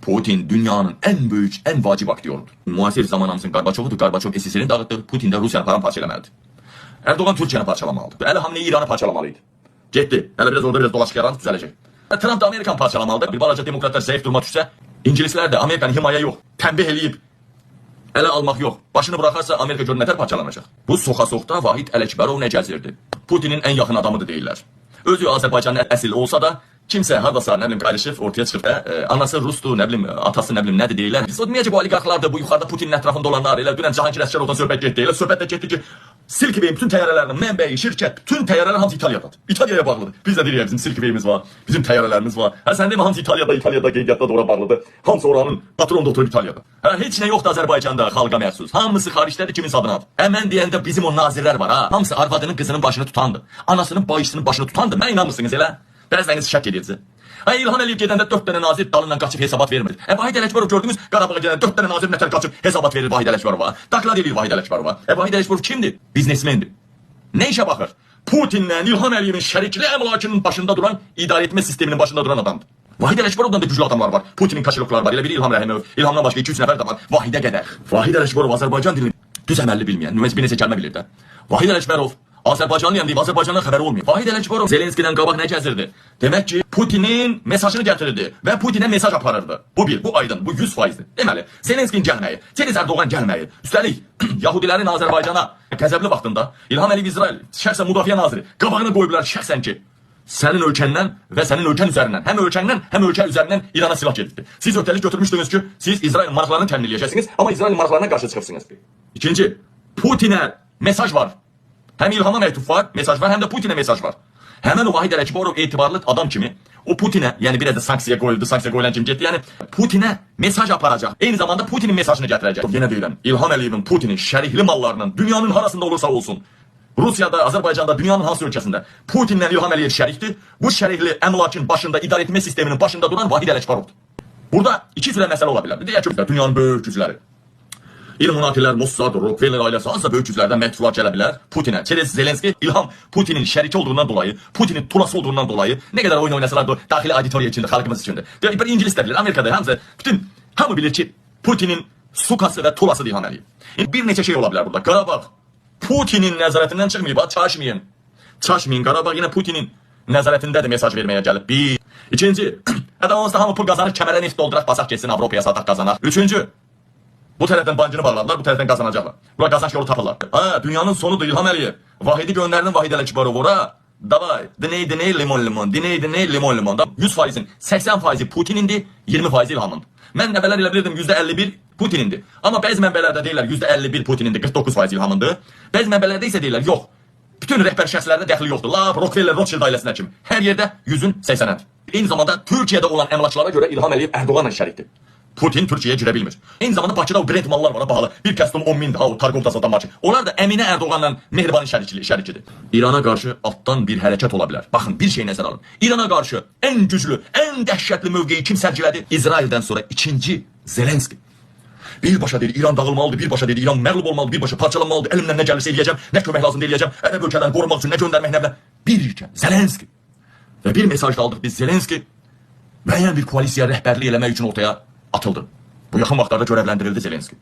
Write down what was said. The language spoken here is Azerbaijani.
Putin dünyanın en büyük, en vacib aktyorudur. Muasir zamanımızın Gorbaçovudur. Gorbaçov SSR'ini dağıtdı. Putin de Rusiyanı paramparça eləməlidir. Erdoğan Türkiye'ni parçalamalıdır. Əli hamleyi İran'ı parçalamalıydı. Getdi. Hələ biraz orada biraz dolaşıq yaranıb düzələcək. Trump da Amerikan parçalamalıdır. Bir balaca demokratlar zayıf duruma düşsə, İngilislər də Amerikanı himayə yox, tənbih eləyib, ələ almaq yox. Başını bıraxarsa Amerika gör nətər parçalanacaq. Bu soxa-soxda Vahid Ələkbərov nə gəzirdi? Putinin en yaxın adamıdır deyirlər. Özü Azərbaycanın əsl olsa da, kimsə hardasa nə bilim qarışıb ortaya çıxıb da, anası Rusdur, nə bilim atası nə bilim nədir deyirlər. Biz o deməyəcək bu oligarxlardır, bu yuxarıda Putinin ətrafında olanlar elə dünən Cahangir Əsgərovdan söhbət getdi. Elə söhbət də getdi ki, Silk Bey'in bütün təyyarələrinin mənbəyi, şirkət, bütün təyyarələr hamısı İtalyadadır. İtalyaya bağlıdır. Biz də deyirik bizim Silk Bey'imiz var, bizim təyyarələrimiz var. Ha sən demə hamısı İtalyada qeydiyyatda da ora bağlıdır. Hamısı oranın patronunda oturub İtalyada. Ha heç nə yoxdur Azərbaycanda xalqa məxsus. Hamısı xaricdədir kimin adına. Mən deyəndə bizim o nazirlər var ha. Hamısı arvadının qızının başını tutandı. Anasının bayışının başını tutandı. Mən inanmırsınız elə? Bəzəniz şək edirsiniz. İlham Əliyev gedəndə 4 dənə nazir dalından qaçıb hesabat vermir. Vahid Ələkbərov gördünüz, Qarabağa gedəndə 4 dənə nazir nətər qaçıb hesabat verir Vahid Ələkbərova. Taklad edir Vahid Ələkbərova. Vahid Ələkbərov kimdir? Biznesmendir. Ne işe bakır? Putin'le İlham Əliyevin şərikli əmlakının başında duran, idarə etmə sisteminin başında duran adamdır. Vahid Ələkbərovdan da güclü adamlar var. Putinin kaşilokları var. Elə biri İlham Rəhimov. İlhamdan başqa 2-3 nəfər də var. Vahidə qədər. Vahid Ələkbərov Azərbaycan dilini düz əməlli bilməyən, bir neçə kəlmə bilir də. Vahid Ələkbərov Azərbaycanlıyam deyib Azərbaycandan xəbəri olmuyor. Vahid Ələkbərov Zelenski'dən qabaq nə gəzirdi? Demək ki, Putinin mesajını gətirirdi və Putinə mesaj aparırdı. Bu bir, bu aydın, bu 100%'dir. Deməli, Zelenski'nin gəlməyi, Cengiz Erdoğan gəlməyi, üstəlik Yahudilərin Azərbaycana qəzəbli vaxtında İlham Əliyev İsrail şəxsən müdafiə naziri qabağına qoyublar şəxsən ki, sənin ölkəndən və sənin ölkən üzərindən, həm ölkəndən, həm ölkə üzərindən İrana silah gedirdi. Siz ötəlik götürmüşdünüz ki, siz İsrail maraqlarını təmin edəcəksiniz, amma İsrail maraqlarına qarşı çıxırsınız. İkinci, Putinə mesaj var. Hem İlham'a mektup var, mesaj var, hem de Putin'e mesaj var. Hemen o Vahid Ələkbərov etibarlı adam kimi o Putin'e, yani biraz da sanksiya qoyuldu, sanksiya qoyulan kim getdi, yani Putin'e mesaj aparacaq. Eyni zamanda Putin'in mesajını gətirəcək. Yine deyirəm, İlham Əliyevin Putin'in şərikli mallarının dünyanın harasında olursa olsun, Rusiyada, Azərbaycanda, dünyanın hansı ölkəsində Putin'le İlham Əliyev şərikdir. Bu şərikli əmlakın başında, idarə etmə sisteminin başında duran Vahid Ələkbərovdur. Burada iki cürə məsələ ola bilər. Deyək ki, dünyanın böyük gücləri. İlluminatilər, Mossad, Rockefeller ailəsi az da böyük güclərdən məktublar gələ bilər Putinə. Zelenski, İlham Putinin şəriki olduğundan dolayı, Putinin tulası olduğundan dolayı ne kadar oyun oynasalar da daxili auditoriya içində, xalqımız içində. Bir İngilis də bilir, Amerikada hamısı, hamı bilir ki, Putinin sukası və tulası İlham Əliyev. Bir neçə şey ola bilər burada. Qarabağ Putinin nəzarətindən çıxmayıb, çaşmayın. Çaşmayın, Qarabağ yine Putinin nəzarətindədir mesaj verməyə gəlib. Bir. İkinci, adamımızda hamı pul qazanır, kəmərə neft dolduraq, basaq geçsin, Avropaya sataq qazanaq. Üçüncü, bu tərəfdən bancını bağladılar, bu tərəfdən qazanacaqlar. Bura qazanç yolu tapırlar. Dünyanın sonudur İlham Əliyev. Vahidi göndərdin Vahid Ələkbərov ora. Davay, diney, limon, diney, limon. 100%'in 80%'i Putin'indi, 20%'i İlham'ındı. Mən nəbələr elə bilirdim %51 Putin'indi. Amma bəzi mənbələrdə deyirlər %51 Putin'indi, 49% İlham'ındı. Bəzi mənbələrdə isə deyirlər, yox. Bütün rəhbər şəxslərdə dəxli yoxdur. Rockefeller, Rothschild ailəsinə kimi. Hər yerdə 100'ün 80'ədir. Eyni zamanda Türkiyədə olan əmlakçılara görə İlham Əliyev Erdoğanla şərikdir. Putin Türkiye'ye girə bilmir. Eyni zamanda Bakıda o brend mallar var, bahalı. Bir kəstum 10.000 daha o Targovda satan marki. Onlar da Əminə Erdoğanla Mehribanın şərikidir. İrana qarşı altdan bir hərəkət ola bilər. Baxın, bir şey nəzərə alın. İrana qarşı en güclü, en dəhşətli mövqeyi kim sərgilədi? İsraildən sonra ikinci Zelenski. Birbaşa dedi İran dağılmalıdır, birbaşa dedi İran məğlub olmalıdır, birbaşa parçalanmalıdır. Əlimdən nə gəlirsə eləyəcəm, nə kömək lazım eləyəcəm, ərəb ölkələrini qorumaq üçün nə göndərmək nə bilə. Bircə Zelenski. Və bir mesaj da aldıq biz, Zelenski müəyyən bir koalisiya rəhbərlik eləmək üçün ortaya atıldı. Bu yaxın vaxtlarda görevləndirildi Zelenski.